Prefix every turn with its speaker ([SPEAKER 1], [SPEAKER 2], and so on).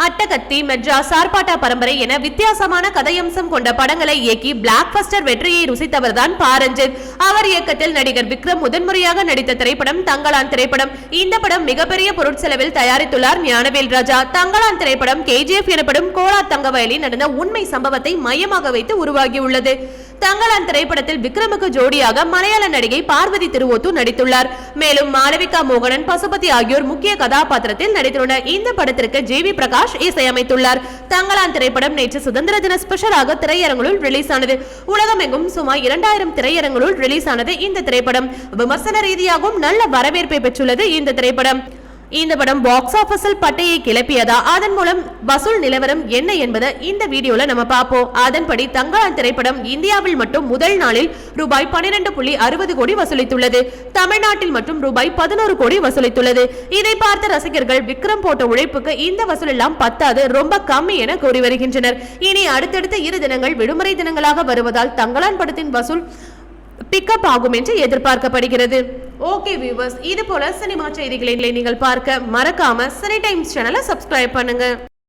[SPEAKER 1] அட்டகத்தி, மெட்ராஸ், சார்பாட்டா பரம்பரை என வித்தியாசமான கதையம்சம் கொண்ட படங்களை இயக்கி பிளாக் பஸ்டர் வெற்றியை ருசித்தவர்தான் பாரஞ்சித். அவர் இயக்கத்தில் நடிகர் விக்ரம் முதன்முறையாக நடித்த திரைப்படம் தங்கலான் திரைப்படம். இந்த படம் மிகப்பெரிய பொருட்செலவில் தயாரித்துள்ளார் ஞானவேல் ராஜா. தங்கலான் திரைப்படம் KGF எனப்படும் கோலா தங்கவயலில் நடந்த உண்மை சம்பவத்தை மையமாக வைத்து உருவாகியுள்ளது. தங்கலான் திரைப்படத்தில் விக்ரமுக்கு ஜோடியாக மலையாள நடிகை பார்வதி திருவோத்தூர் நடித்துள்ளார். மேலும் மாளவிகா மோகனன், பசுபதி ஆகியோர் முக்கிய கதாபாத்திரத்தில் நடித்துள்ளனர். இந்த படத்திற்கு JV பிரகாஷ் இசையமைத்துள்ளார். தங்கலான் திரைப்படம் நேற்று சுதந்திர தின ஸ்பெஷலாக திரையரங்குகளில் ரிலீஸ் ஆனது. உலகமெங்கும் சுமார் 2000 திரையரங்குகளில் ரிலீஸ் ஆனது இந்த திரைப்படம். விமர்சன ரீதியாகவும் நல்ல வரவேற்பை பெற்றுள்ளது இந்த திரைப்படம். இந்த படம் பாக்ஸ் ஆபீஸில் பட்டையை கிளப்பியதா, அதன் மூலம் வசூல் நிலவரம் என்ன என்பதை இந்த வீடியோல நம்ம பார்ப்போம். அதன்படி தங்கலான் திரைப்படம் இந்தியாவில் மட்டும் முதல் நாளில் ரூபாய் 12.60 கோடி வசூலித்துள்ளது. தமிழ்நாட்டில் மட்டும் ரூபாய் 11 கோடி வசூலித்துள்ளது. இதை பார்த்த ரசிகர்கள் விக்ரம் போட்ட உழைப்புக்கு இந்த வசூல் எல்லாம் பத்தாது, ரொம்ப கம்மி என கூறி வருகின்றனர். இனி அடுத்தடுத்த 2 தினங்கள் விடுமுறை தினங்களாக வருவதால் தங்கலான் படத்தின் வசூல் பிக்கப் ஆகும் என்று எதிர்பார்க்கப்படுகிறது. ஓகே வியூவர்ஸ், இது போல சினிமா செய்திகளை நீங்கள் பார்க்க மறக்காம சினி டைம்ஸ் சேனலை சப்ஸ்கிரைப் பண்ணுங்க.